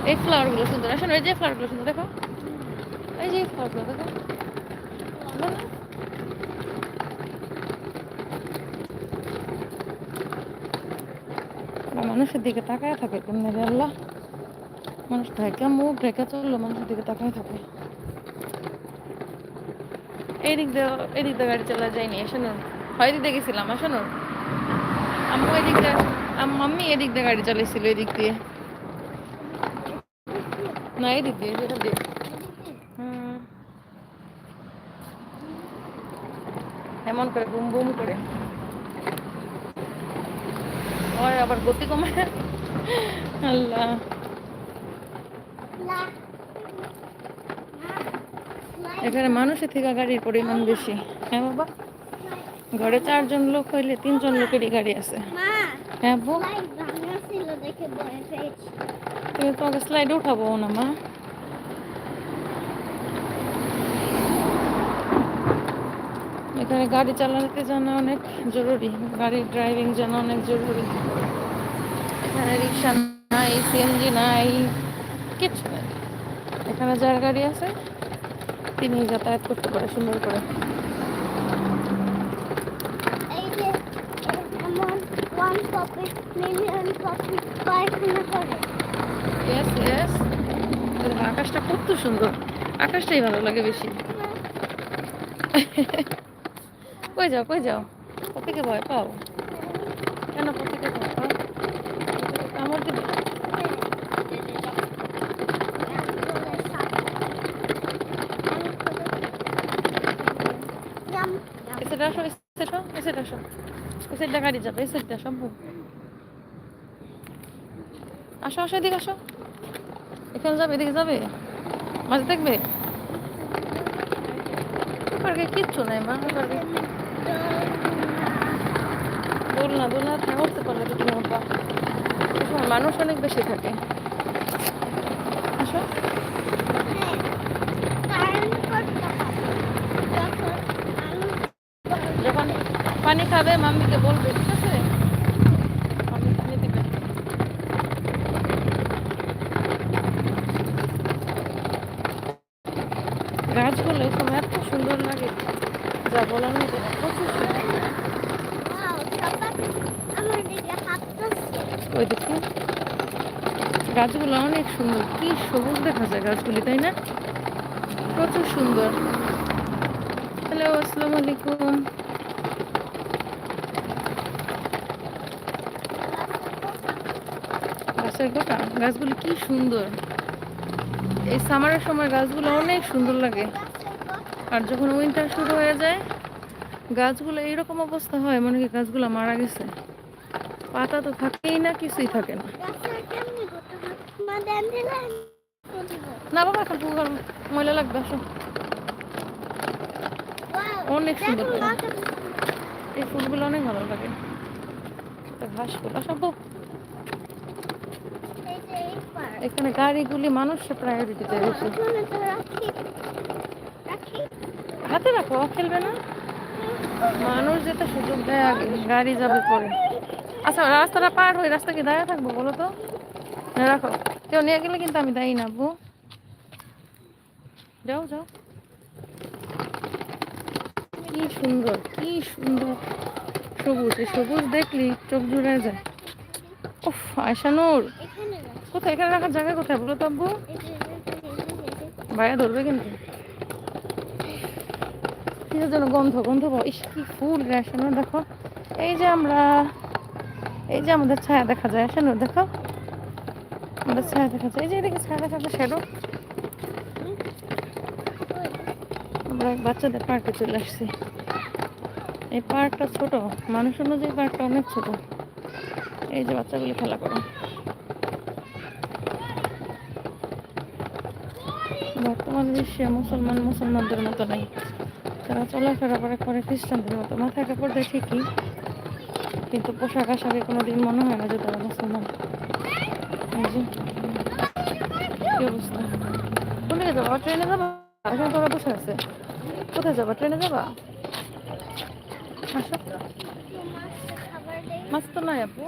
এই ফ্লাওয়ারগুলো সুন্দর। আসলে এই যে ফ্লাওয়ারগুলো সুন্দর, দেখো এই যে ফ্লাওয়ারগুলো দেখো, সুন্দর না? ওরা মানুষের দিকে তাকায় থাকে কেমনে রে আল্লাহ, মানুষ ঢাকা মুখ ঢাকা চললো মানুষের দিকে তাকায় থাকে। এদিক দিয়ে গাড়ি চালা যায়নি, শোনো হয় এদিক দিয়ে গেছিলাম, শোনো আম্মু এদিক দিয়ে, মাম্মি এদিক দিয়ে গাড়ি চালিয়েছিল, এদিক দিয়ে না, এদিক দিয়ে যেটা দিয়ে। হুম, এমন করে বুম বুম করে হয়, আবার গতি কমে। আল্লাহ, এখানে মানুষের থেকে গাড়ির পরিমাণ বেশি। হ্যাঁ বাবা, ঘরে 4 জন লোক হইলে 3 জন লোকেরই গাড়ি আছে। হ্যাঁ বউ, তুমি তো আগে স্লাইড উঠাবো না মা। এখানে গাড়ি চালাতে জানা অনেক জরুরি, গাড়ির ড্রাইভিং জানা অনেক জরুরি। এখানে রিক্সা নাই, সিএনজি নাই, কিচ্ছু নেই। এখানে যার গাড়ি আছে তিনি যাতায়াত করতে পারে সুন্দর করে। আকাশটা কত সুন্দর, আকাশটাই ভালো লাগে বেশি। কই যাও কই যাও, পতিকে ভয় পাও কেন? পতিকে ভয় পাও, কামড় দিবে। এসে আসো, এসে আসো, এসে গাড়ি যাবে, এসে আসো, আসো আসো, এদিকে আসো। এখানে যাবে, এদিকে যাবে, মাছ দেখবে। পার্কে কিচ্ছু নেই মা, পার্কে দোলনা দোলনা উঠতে পারলে তো তুমি উঠবা। মানুষ অনেক বেশি থাকে। আসো, যখন পানি খাবে মাম্মিকে বলবে, ঠিক আছে? মাম্মি পানি দিবে। গাছগুলো এই সময় এত সুন্দর লাগে, যা বলার মতো না, প্রচুর সুন্দর। ওই দেখি গাছগুলো অনেক সুন্দর, কি সবুজ দেখা যায় গাছগুলি, তাই না? প্রচুর সুন্দর। হ্যালো, আসসালামু আলাইকুম। গাছের গোটা, গাছগুলি কি সুন্দর। এই সামারের সময় গাছগুলো অনেক সুন্দর লাগে, আর যখন উইন্টার শুরু হয়ে যায় গাছগুলো এইরকম অবস্থা হয়, মনে হয় গাছগুলো মারা গেছে, পাতা তো থাকেই না, কিছুই থাকে না। না বাবা, এখন পুকুর ময়লা লাগবে, আসো। অনেক সুন্দর, এই ফুলগুলো অনেক ভালো লাগে। ঘাস ফুল, আসো। এখানে গাড়িগুলি মানুষের প্রায়োরিটিতে রয়েছে। হাতে রাখো, খেলবে না, মানুষ যেতে সুযোগ দেয় আগে, গাড়ি যাবে পরে। আচ্ছা, রাস্তাটা পার হয়ে রাস্তা কি দাঁড়িয়ে থাকবো বলো তো? রাখো, কেউ নিয়ে গেলে কিন্তু আমি দায়ী না বু। যাও যাও, কি সুন্দর, কি সুন্দর সবুজ, এই সবুজ দেখলি চোখ জুড়ে যায়। উফ, আয়শানুর কোথায়, এখানে রাখার জায়গা কোথায় বলো তো আব্বু? ভাইয়া ধরবে কিন্তু। কিসের জন্য গন্ধ গন্ধ পাও? ইস কি ফুল রে আয়শানুর, দেখো এই যে আমরা, এই যে আমাদের ছায়া দেখা যায়, আয়শানুর দেখো আমাদের ছায়া দেখা যায়, এই যে এদিকে ছায়া দেখা যায়, শ্যাডো। আমরা বাচ্চাদের পার্কে চলে আসছি। এই পার্কটা ছোট, মানুষ অনুযায়ী পার্কটা অনেক ছোট। এই যে বাচ্চাগুলি খেলা করে। বর্তমান বিশ্বে মুসলমানদের মতো নাই, তারা চলাফেরা করে খ্রিস্টানদের মতো, মাথায় কাপড় দেয় ঠিকই, কিন্তু পোশাক আশাকে কোনোদিন মনে হয় না যে তারা মুসলমান। কি অবস্থা? কোন দিকে যাবা? ট্রেনে যাবা? এখানে তোরা বসে আছে, কোথায় যাবা? ট্রেনে যাবা? আসো, মাছ তো নাই আপু।